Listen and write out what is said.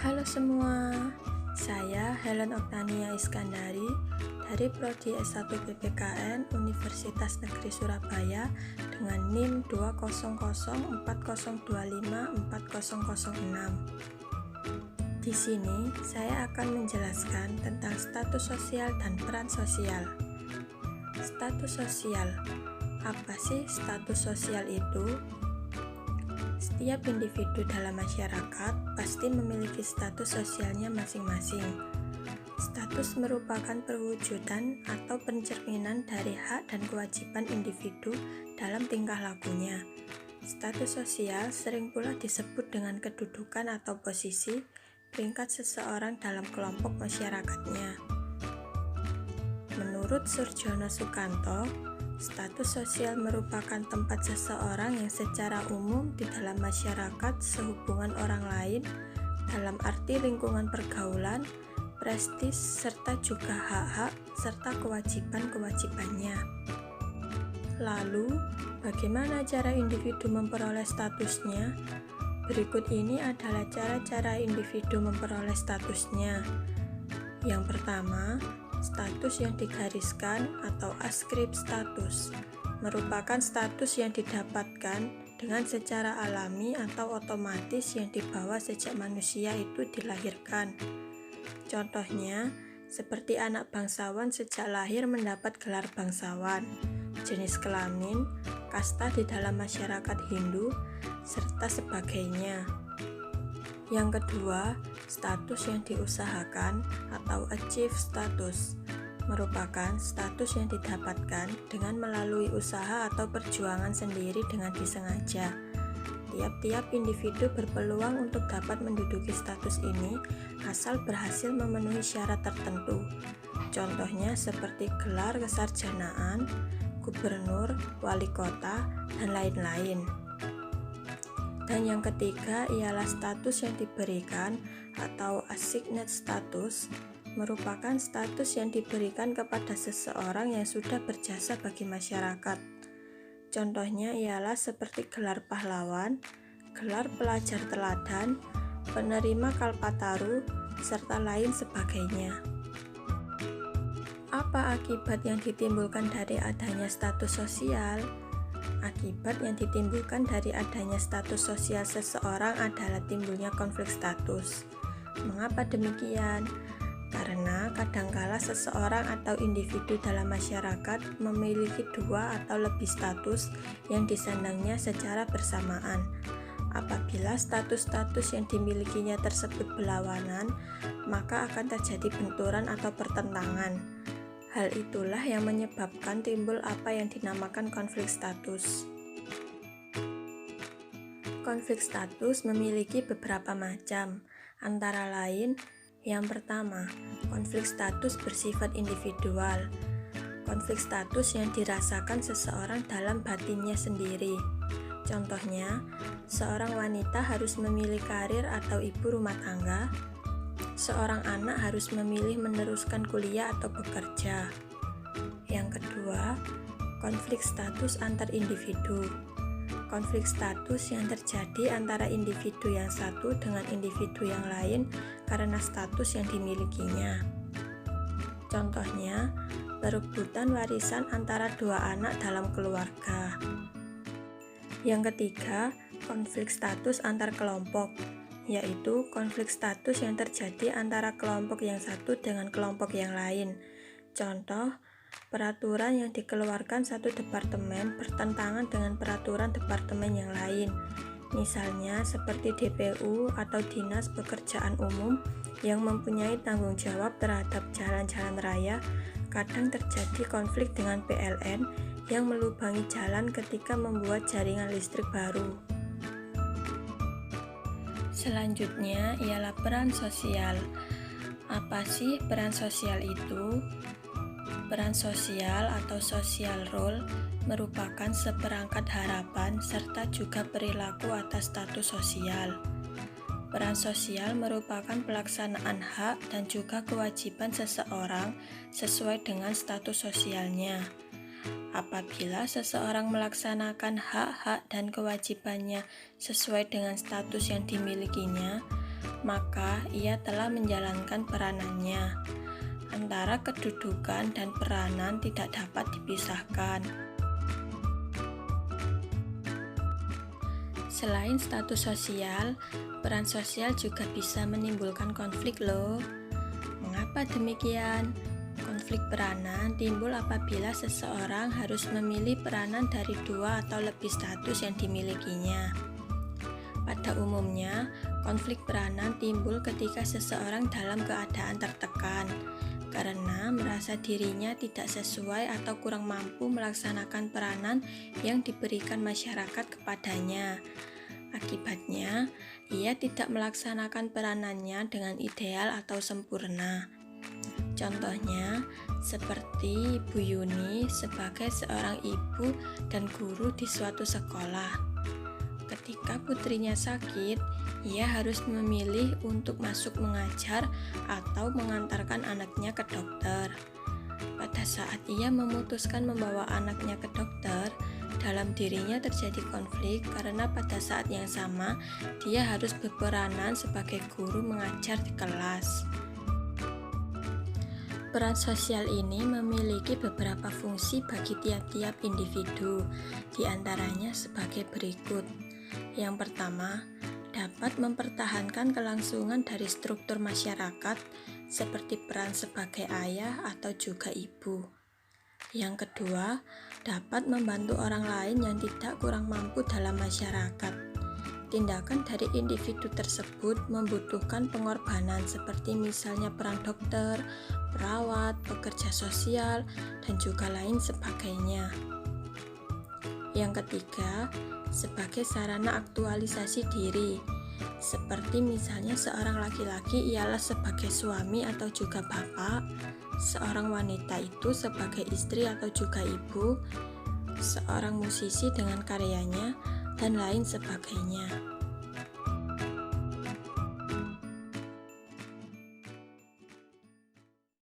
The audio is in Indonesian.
Halo semua, saya Helen Oktania Iskandari dari Prodi S1 PPKN Universitas Negeri Surabaya dengan NIM 20040254006. Di sini saya akan menjelaskan tentang status sosial dan peran sosial. Status sosial, apa sih status sosial itu? Setiap individu dalam masyarakat pasti memiliki status sosialnya masing-masing. Status merupakan perwujudan atau pencerminan dari hak dan kewajiban individu dalam tingkah lakunya. Status sosial sering pula disebut dengan kedudukan atau posisi peringkat seseorang dalam kelompok masyarakatnya. Menurut Surjono Sukanto, status sosial merupakan tempat seseorang yang secara umum di dalam masyarakat sehubungan orang lain dalam arti lingkungan pergaulan, prestis, serta juga hak-hak serta kewajiban-kewajibannya. Lalu, bagaimana cara individu memperoleh statusnya? Berikut ini adalah cara-cara individu memperoleh statusnya. Yang pertama, status yang digariskan atau askrip status merupakan status yang didapatkan dengan secara alami atau otomatis yang dibawa sejak manusia itu dilahirkan. Contohnya, seperti anak bangsawan sejak lahir mendapat gelar bangsawan, jenis kelamin, kasta di dalam masyarakat Hindu, serta sebagainya. Yang kedua, status yang diusahakan atau achieve status merupakan status yang didapatkan dengan melalui usaha atau perjuangan sendiri dengan disengaja. Tiap-tiap individu berpeluang untuk dapat menduduki status ini asal berhasil memenuhi syarat tertentu. Contohnya seperti gelar kesarjanaan, gubernur, wali kota, dan lain-lain. Dan yang ketiga ialah status yang diberikan atau assigned status merupakan status yang diberikan kepada seseorang yang sudah berjasa bagi masyarakat. Contohnya ialah seperti gelar pahlawan, gelar pelajar teladan, penerima Kalpataru, serta lain sebagainya. Apa akibat yang ditimbulkan dari adanya status sosial? Akibat yang ditimbulkan dari adanya status sosial seseorang adalah timbulnya konflik status. Mengapa demikian? Karena kadangkala seseorang atau individu dalam masyarakat memiliki dua atau lebih status yang disandangnya secara bersamaan. Apabila status-status yang dimilikinya tersebut berlawanan, maka akan terjadi benturan atau pertentangan. Hal itulah yang menyebabkan timbul apa yang dinamakan konflik status. Konflik status memiliki beberapa macam, antara lain, yang pertama, konflik status bersifat individual. Konflik status yang dirasakan seseorang dalam batinnya sendiri. Contohnya, seorang wanita harus memilih karir atau ibu rumah tangga. Seorang anak harus memilih meneruskan kuliah atau bekerja. Yang kedua, konflik status antar individu. Konflik status yang terjadi antara individu yang satu dengan individu yang lain karena status yang dimilikinya. Contohnya, perebutan warisan antara dua anak dalam keluarga. Yang ketiga, konflik status antar kelompok, yaitu konflik status yang terjadi antara kelompok yang satu dengan kelompok yang lain. Contoh, peraturan yang dikeluarkan satu departemen bertentangan dengan peraturan departemen yang lain. Misalnya seperti DPU atau Dinas Pekerjaan Umum yang mempunyai tanggung jawab terhadap jalan-jalan raya, kadang terjadi konflik dengan PLN yang melubangi jalan ketika membuat jaringan listrik baru. Selanjutnya ialah peran sosial. Apa sih peran sosial itu? Peran sosial atau social role merupakan seperangkat harapan serta juga perilaku atas status sosial. Peran sosial merupakan pelaksanaan hak dan juga kewajiban seseorang sesuai dengan status sosialnya. Apabila seseorang melaksanakan hak-hak dan kewajibannya sesuai dengan status yang dimilikinya, maka ia telah menjalankan peranannya. Antara kedudukan dan peranan tidak dapat dipisahkan. Selain status sosial, peran sosial juga bisa menimbulkan konflik loh. Mengapa demikian? Konflik peranan timbul apabila seseorang harus memilih peranan dari dua atau lebih status yang dimilikinya. Pada umumnya, konflik peranan timbul ketika seseorang dalam keadaan tertekan karena merasa dirinya tidak sesuai atau kurang mampu melaksanakan peranan yang diberikan masyarakat kepadanya. Akibatnya, ia tidak melaksanakan peranannya dengan ideal atau sempurna. Contohnya, seperti Bu Yuni sebagai seorang ibu dan guru di suatu sekolah. Ketika putrinya sakit, ia harus memilih untuk masuk mengajar atau mengantarkan anaknya ke dokter. Pada saat ia memutuskan membawa anaknya ke dokter, dalam dirinya terjadi konflik karena pada saat yang sama dia harus berperanan sebagai guru mengajar di kelas. Peran sosial ini memiliki beberapa fungsi bagi tiap-tiap individu, diantaranya sebagai berikut. Yang pertama, dapat mempertahankan kelangsungan dari struktur masyarakat seperti peran sebagai ayah atau juga ibu. Yang kedua, dapat membantu orang lain yang tidak kurang mampu dalam masyarakat. Tindakan dari individu tersebut membutuhkan pengorbanan seperti misalnya peran dokter, perawat, pekerja sosial, dan juga lain sebagainya. Yang ketiga, sebagai sarana aktualisasi diri, seperti misalnya seorang laki-laki ialah sebagai suami atau juga bapak, seorang wanita itu sebagai istri atau juga ibu, seorang musisi dengan karyanya, dan lain sebagainya.